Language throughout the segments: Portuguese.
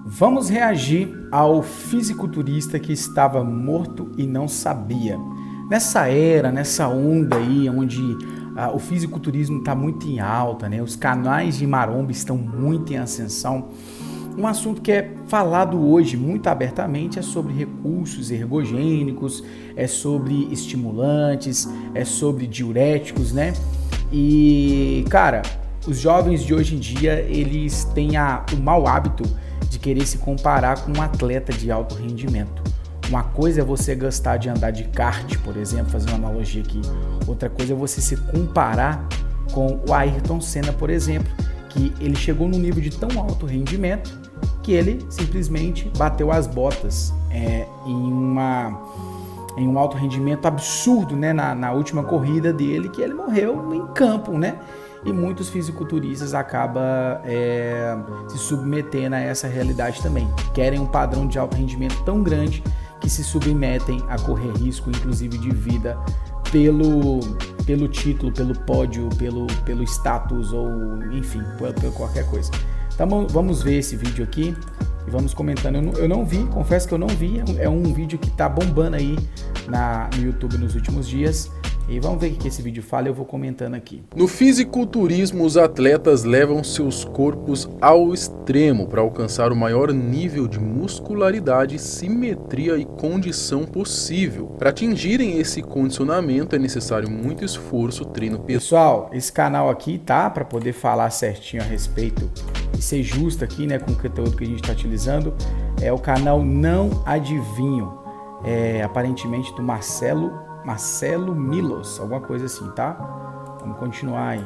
Vamos reagir ao fisiculturista que estava morto e não sabia. Nessa era, nessa onda aí, onde o fisiculturismo está muito em alta, né? Os canais de maromba estão muito em ascensão. Um assunto que é falado hoje muito abertamente é sobre recursos ergogênicos, é sobre estimulantes, é sobre diuréticos, né? E, cara, os jovens de hoje em dia, eles têm o mau hábito de querer se comparar com um atleta de alto rendimento. Uma coisa é você gostar de andar de kart, por exemplo, fazer uma analogia aqui. Outra coisa é você se comparar com o Ayrton Senna, por exemplo, que ele chegou num nível de tão alto rendimento que ele simplesmente bateu as botas em um alto rendimento absurdo, né, na última corrida dele, que ele morreu em campo, né? E muitos fisiculturistas acabam se submetendo a essa realidade também. Querem um padrão de alto rendimento tão grande que se submetem a correr risco, inclusive de vida, pelo título, pelo pódio, pelo status ou enfim, por qualquer coisa. Então vamos ver esse vídeo aqui e vamos comentando. Eu não vi, confesso que eu não vi, é um vídeo que tá bombando aí no YouTube nos últimos dias. E vamos ver o que esse vídeo fala e eu vou comentando aqui. No fisiculturismo, os atletas levam seus corpos ao extremo para alcançar o maior nível de muscularidade, simetria e condição possível. Para atingirem esse condicionamento é necessário muito esforço, treino pessoal. Esse canal aqui tá para poder falar certinho a respeito e ser justo aqui, né, com o conteúdo que a gente está utilizando. É o canal Não Adivinho, aparentemente do Marcelo Milos, alguma coisa assim, tá? Vamos continuar aí.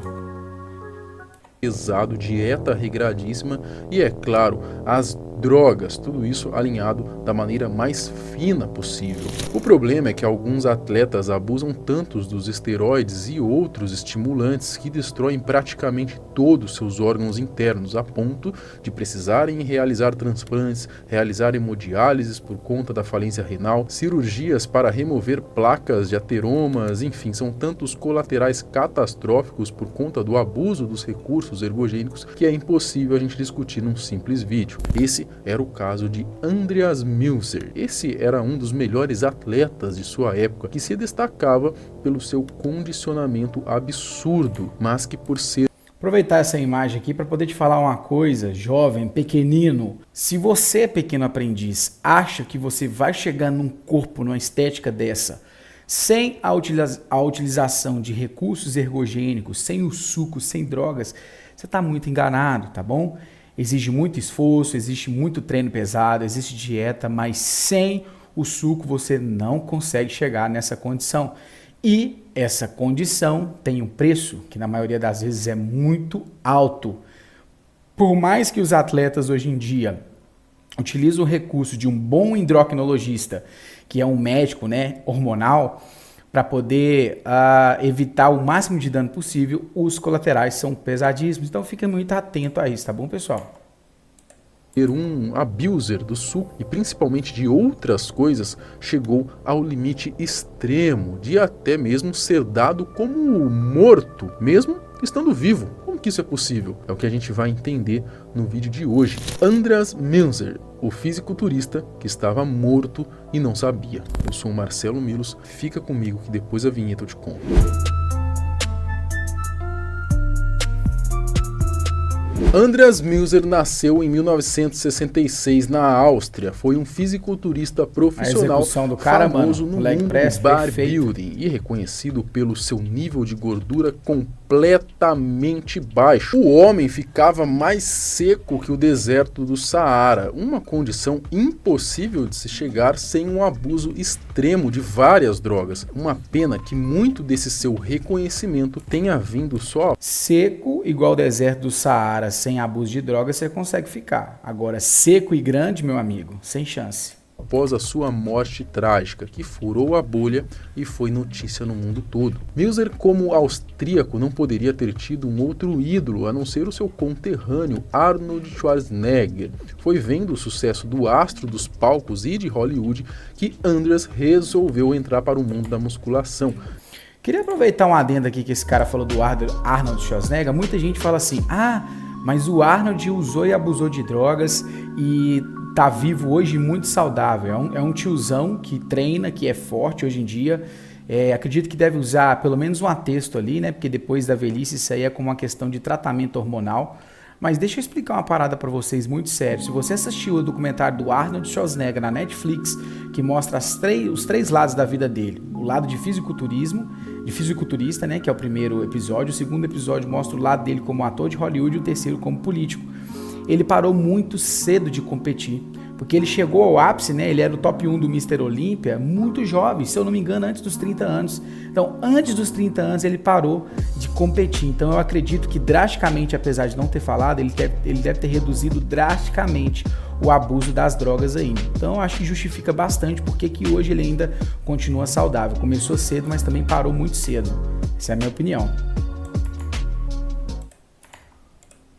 Pesado, dieta regradíssima e, é claro, as drogas, tudo isso alinhado da maneira mais fina possível. O problema é que alguns atletas abusam tanto dos esteroides e outros estimulantes que destroem praticamente todos seus órgãos internos, a ponto de precisarem realizar transplantes, realizar hemodiálises por conta da falência renal, cirurgias para remover placas de ateromas, enfim, são tantos colaterais catastróficos por conta do abuso dos recursos ergogênicos que é impossível a gente discutir num simples vídeo. Esse era o caso de Andreas Meuser. Esse era um dos melhores atletas de sua época, que se destacava pelo seu condicionamento absurdo, mas que por ser... Aproveitar essa imagem aqui para poder te falar uma coisa, jovem, pequenino. Se você, pequeno aprendiz, acha que você vai chegar num corpo, numa estética dessa, sem a utilização de recursos ergogênicos, sem o suco, sem drogas, você está muito enganado, tá bom? Exige muito esforço, existe muito treino pesado, existe dieta, mas sem o suco você não consegue chegar nessa condição. E essa condição tem um preço que na maioria das vezes é muito alto. Por mais que os atletas hoje em dia utilizam o recurso de um bom endocrinologista, que é um médico, né, hormonal, para poder evitar o máximo de dano possível, os colaterais são pesadíssimos. Então fiquem muito atento a isso, tá bom, pessoal? Um abuser do suco e principalmente de outras coisas chegou ao limite extremo de até mesmo ser dado como morto, mesmo estando vivo. Como que isso é possível? É o que a gente vai entender no vídeo de hoje. Andreas Meuser, o fisiculturista que estava morto e não sabia. Eu sou o Marcelo Milos, fica comigo que depois da vinheta eu te conto. Andreas Meuser nasceu em 1966 na Áustria. Foi um fisiculturista profissional do cara, famoso mano, no mundo bodybuilding e reconhecido pelo seu nível de gordura completamente baixo. O homem ficava mais seco que o deserto do Saara, uma condição impossível de se chegar sem um abuso extremo de várias drogas. Uma pena que muito desse seu reconhecimento tenha vindo só... Seco igual o deserto do Saara, sem abuso de drogas, você consegue ficar. Agora, seco e grande, meu amigo, sem chance. Após a sua morte trágica, que furou a bolha e foi notícia no mundo todo. Meuser, como austríaco, não poderia ter tido um outro ídolo a não ser o seu conterrâneo Arnold Schwarzenegger. Foi vendo o sucesso do astro dos palcos e de Hollywood que Andreas resolveu entrar para o mundo da musculação. Queria aproveitar um adendo aqui que esse cara falou do Arnold Schwarzenegger. Muita gente fala assim, Mas o Arnold usou e abusou de drogas e tá vivo hoje muito saudável. É um tiozão que treina, que é forte hoje em dia. Acredito que deve usar pelo menos um atesto ali, né? Porque depois da velhice isso aí é como uma questão de tratamento hormonal. Mas deixa eu explicar uma parada pra vocês muito sério. Se você assistiu o documentário do Arnold Schwarzenegger na Netflix, que mostra os três lados da vida dele. O lado de fisiculturista, né, que é o primeiro episódio. O segundo episódio mostra o lado dele como ator de Hollywood e o terceiro como político. Ele parou muito cedo de competir, porque ele chegou ao ápice, né? Ele era o top 1 do Mr. Olímpia muito jovem, se eu não me engano, antes dos 30 anos. Então, antes dos 30 anos, ele parou de competir. Então, eu acredito que drasticamente, apesar de não ter falado, ele deve ter reduzido drasticamente o abuso das drogas ainda. Então, eu acho que justifica bastante porque que hoje ele ainda continua saudável. Começou cedo, mas também parou muito cedo. Essa é a minha opinião.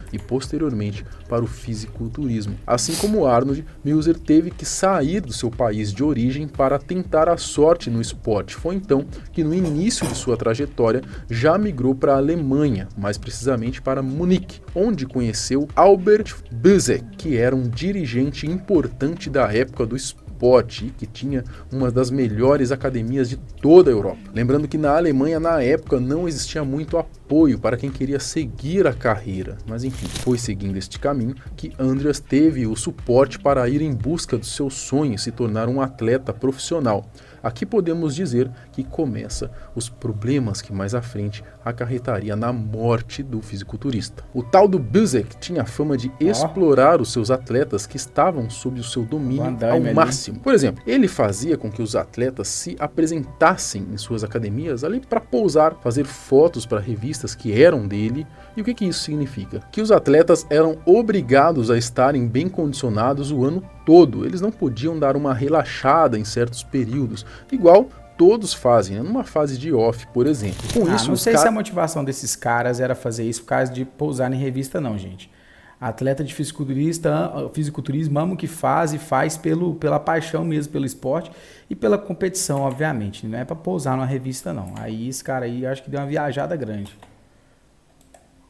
E posteriormente para o fisiculturismo. Assim como Arnold, Mueser teve que sair do seu país de origem para tentar a sorte no esporte. Foi então que no início de sua trajetória já migrou para a Alemanha, mais precisamente para Munique, onde conheceu Albert Buzek, que era um dirigente importante da época do esporte e que tinha uma das melhores academias de toda a Europa. Lembrando que na Alemanha, na época, não existia muito apoio para quem queria seguir a carreira, mas enfim, foi seguindo este caminho que Andreas teve o suporte para ir em busca do seu sonho e se tornar um atleta profissional. Aqui podemos dizer que começa os problemas que mais à frente acarretaria na morte do fisiculturista. O tal do Buzek tinha a fama de explorar os seus atletas que estavam sob o seu domínio ao máximo. Por exemplo, ele fazia com que os atletas se apresentassem em suas academias ali para pousar, fazer fotos para revistas que eram dele. E o que isso significa? Que os atletas eram obrigados a estarem bem condicionados o ano todo. Eles não podiam dar uma relaxada em certos períodos, igual todos fazem, numa fase de off, por exemplo. Com isso, não sei se a motivação desses caras era fazer isso por causa de pousar em revista, não, gente. Atleta de fisiculturismo ama o que faz e faz pela paixão mesmo, pelo esporte e pela competição, obviamente. Não é para pousar numa revista, não. Aí esse cara aí, acho que deu uma viajada grande.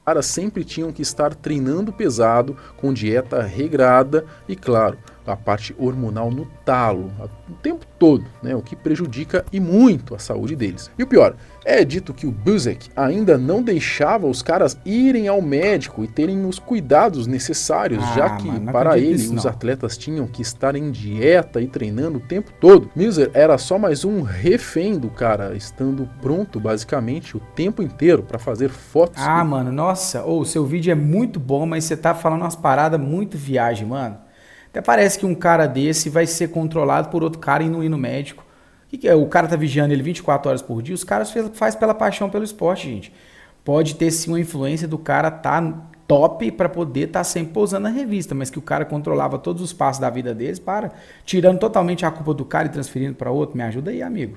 Caras sempre tinham que estar treinando pesado, com dieta regrada e, claro, a parte hormonal no talo, o tempo todo, né? O que prejudica e muito a saúde deles. E o pior, é dito que o Buzek ainda não deixava os caras irem ao médico e terem os cuidados necessários, já que para ele os atletas tinham que estar em dieta e treinando o tempo todo. Mueser era só mais um refém do cara, estando pronto basicamente o tempo inteiro para fazer fotos. Mano, nossa, o seu vídeo é muito bom, mas você tá falando umas paradas muito viagem, mano. Até parece que um cara desse vai ser controlado por outro cara e não ir no médico. O que é? O cara tá vigiando ele 24 horas por dia? Os caras fazem pela paixão pelo esporte, gente. Pode ter sim uma influência do cara tá top para poder estar sempre pousando na revista, mas que o cara controlava todos os passos da vida deles, tirando totalmente a culpa do cara e transferindo para outro. Me ajuda aí, amigo.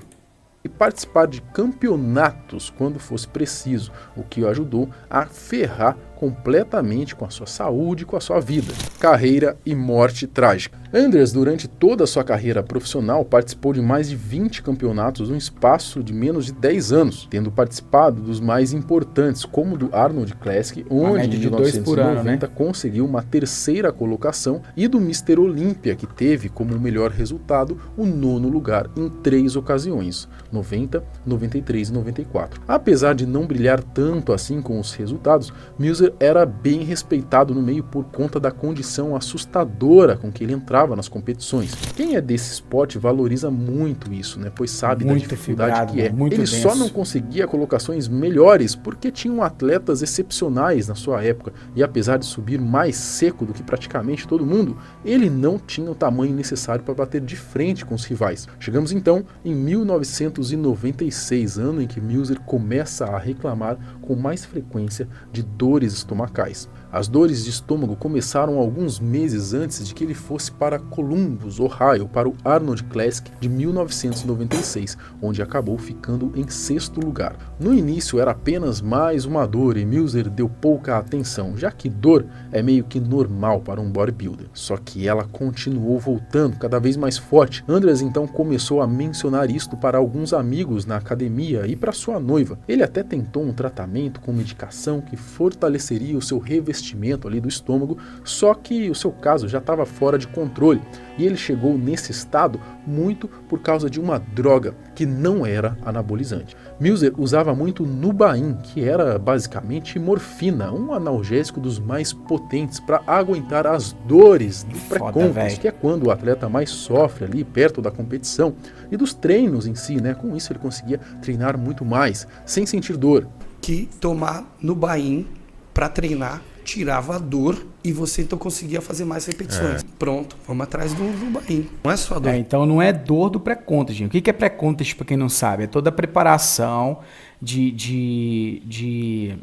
E participar de campeonatos quando fosse preciso, o que o ajudou a ferrar completamente com a sua saúde e com a sua vida. Carreira e morte trágica. Andreas, durante toda a sua carreira profissional, participou de mais de 20 campeonatos num espaço de menos de 10 anos, tendo participado dos mais importantes, como o do Arnold Classic, onde em 1990 conseguiu uma terceira colocação, e do Mr. Olympia, que teve como melhor resultado o 9º lugar em 3 ocasiões, 90, 93 e 94. Apesar de não brilhar tanto assim com os resultados, Mueser era bem respeitado no meio por conta da condição assustadora com que ele entrava nas competições. Quem é desse esporte valoriza muito isso, né? Pois sabe da dificuldade que é. Ele só não conseguia colocações melhores porque tinham atletas excepcionais na sua época, e apesar de subir mais seco do que praticamente todo mundo, ele não tinha o tamanho necessário para bater de frente com os rivais. Chegamos então em 1996, ano em que Mueser começa a reclamar com mais frequência de dores estomacais. As dores de estômago começaram alguns meses antes de que ele fosse para Columbus, Ohio, para o Arnold Classic de 1996, onde acabou ficando em 6º lugar. No início era apenas mais uma dor e Mueser deu pouca atenção, já que dor é meio que normal para um bodybuilder. Só que ela continuou voltando cada vez mais forte. Andreas então começou a mencionar isto para alguns amigos na academia e para sua noiva. Ele até tentou um tratamento com medicação que fortaleceria o seu revestimento revestimento ali do estômago, só que o seu caso já estava fora de controle e ele chegou nesse estado muito por causa de uma droga que não era anabolizante. Muser usava muito Nubain, que era basicamente morfina, um analgésico dos mais potentes para aguentar as dores do pré-contest, que é quando o atleta mais sofre ali perto da competição e dos treinos em si, né? Com isso ele conseguia treinar muito mais, sem sentir dor. Que tomar Nubain para treinar tirava a dor e você então conseguia fazer mais repetições. Pronto, vamos atrás do Nubain. Não é só a dor. Então não é dor do pré-contest, gente. O que é pré-contest, para quem não sabe? É toda a preparação que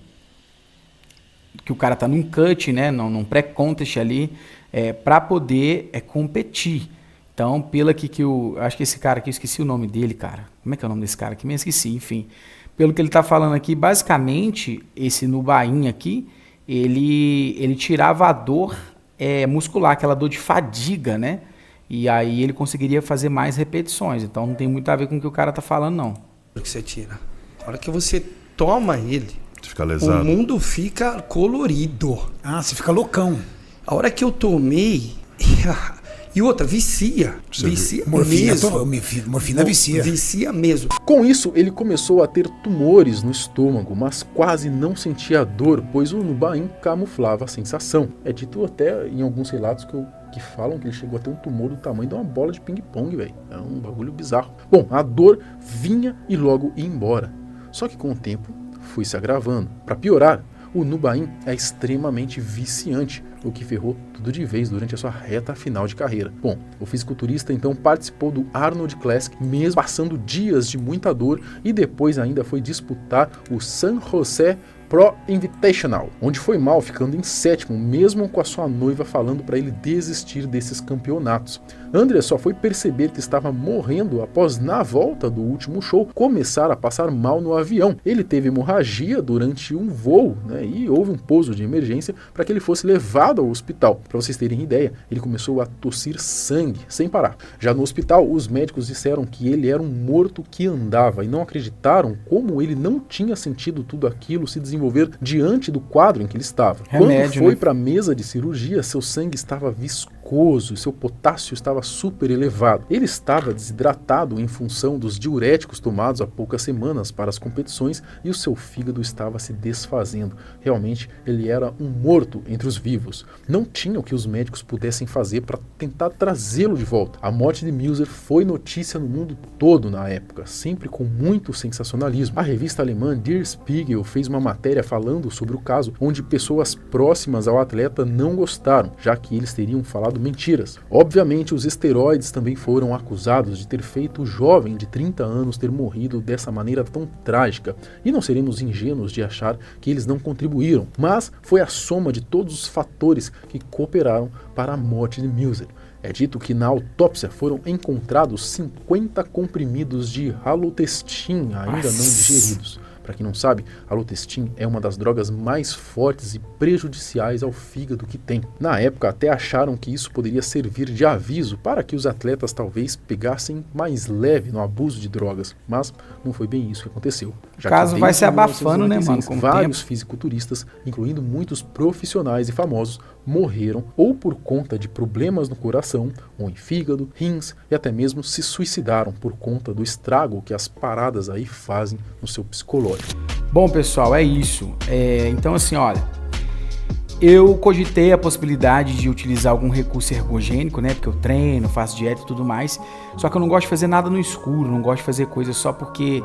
o cara tá num cut, né? Num pré-contest ali, para poder competir. Então, pela que eu acho que esse cara aqui, eu esqueci o nome dele, cara. Como é que é o nome desse cara aqui? Me esqueci, enfim. Pelo que ele tá falando aqui, basicamente, esse Nubain aqui, ele tirava a dor muscular, aquela dor de fadiga, né? E aí ele conseguiria fazer mais repetições. Então não tem muito a ver com o que o cara tá falando, não. O que você tira? A hora que você toma ele, fica lesado. O mundo fica colorido. Ah, você fica loucão. A hora que eu tomei... E outra, vicia. Vicia mesmo. Morfina vicia. Vicia mesmo. Com isso, ele começou a ter tumores no estômago, mas quase não sentia dor, pois o Nubain camuflava a sensação. É dito até em alguns relatos que falam que ele chegou a ter um tumor do tamanho de uma bola de ping-pong, velho. É um bagulho bizarro. Bom, a dor vinha e logo ia embora. Só que com o tempo, foi se agravando. Para piorar, o Nubain é extremamente viciante, o que ferrou tudo de vez durante a sua reta final de carreira. Bom, o fisiculturista então participou do Arnold Classic, mesmo passando dias de muita dor, e depois ainda foi disputar o San José Pro Invitational, onde foi mal, ficando em 7º, mesmo com a sua noiva falando para ele desistir desses campeonatos. André só foi perceber que estava morrendo após, na volta do último show, começar a passar mal no avião. Ele teve hemorragia durante um voo, né, e houve um pouso de emergência para que ele fosse levado ao hospital. Para vocês terem ideia, ele começou a tossir sangue sem parar. Já no hospital, os médicos disseram que ele era um morto que andava e não acreditaram como ele não tinha sentido tudo aquilo se desenvolver diante do quadro em que ele estava. Quando foi para a mesa de cirurgia, seu sangue estava viscoso e seu potássio estava super elevado. Ele estava desidratado em função dos diuréticos tomados há poucas semanas para as competições e o seu fígado estava se desfazendo. Realmente, ele era um morto entre os vivos. Não tinha o que os médicos pudessem fazer para tentar trazê-lo de volta. A morte de Muser foi notícia no mundo todo na época, sempre com muito sensacionalismo. A revista alemã Der Spiegel fez uma matéria falando sobre o caso, onde pessoas próximas ao atleta não gostaram, já que eles teriam falado mentiras. Obviamente, os esteroides também foram acusados de ter feito o jovem de 30 anos ter morrido dessa maneira tão trágica, e não seremos ingênuos de achar que eles não contribuíram, mas foi a soma de todos os fatores que cooperaram para a morte de Muser. É dito que na autópsia foram encontrados 50 comprimidos de halotestin ainda não digeridos. Para quem não sabe, a halotestin é uma das drogas mais fortes e prejudiciais ao fígado que tem. Na época, até acharam que isso poderia servir de aviso para que os atletas talvez pegassem mais leve no abuso de drogas, mas não foi bem isso que aconteceu. O caso vai se abafando, né, mano? Com vários fisiculturistas, incluindo muitos profissionais e famosos, morreram ou por conta de problemas no coração, ou em fígado, rins e até mesmo se suicidaram por conta do estrago que as paradas aí fazem no seu psicológico. Bom, pessoal, é isso. Então, assim, olha, eu cogitei a possibilidade de utilizar algum recurso ergogênico, né? Porque eu treino, faço dieta e tudo mais. Só que eu não gosto de fazer nada no escuro, não gosto de fazer coisas só porque,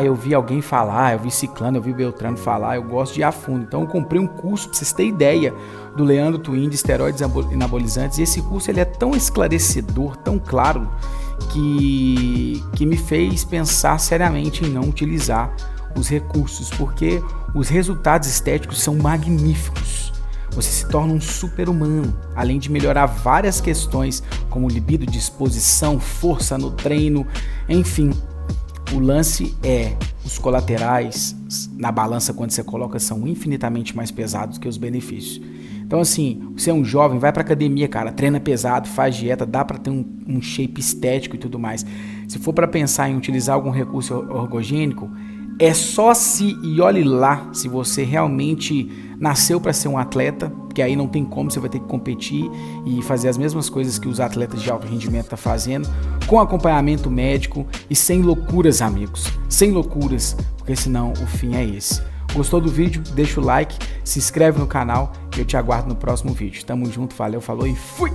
eu vi alguém falar, eu vi Ciclano, eu vi Beltrano falar, eu gosto de ir a fundo. Então eu comprei um curso, pra vocês terem ideia, do Leandro Twin, de esteroides anabolizantes. E esse curso ele é tão esclarecedor, tão claro, que me fez pensar seriamente em não utilizar os recursos, porque os resultados estéticos são magníficos. Você se torna um super-humano, além de melhorar várias questões como libido, disposição, força no treino, enfim. O lance os colaterais na balança quando você coloca são infinitamente mais pesados que os benefícios. Então assim, você é um jovem, vai pra academia, cara, treina pesado, faz dieta, dá pra ter um shape estético e tudo mais. Se for pra pensar em utilizar algum recurso ergogênico, é só se, e olhe lá, se você realmente nasceu para ser um atleta, que aí não tem como, você vai ter que competir e fazer as mesmas coisas que os atletas de alto rendimento estão fazendo, com acompanhamento médico e sem loucuras, amigos. Sem loucuras, porque senão o fim é esse. Gostou do vídeo? Deixa o like, se inscreve no canal e eu te aguardo no próximo vídeo. Tamo junto, valeu, falou e fui!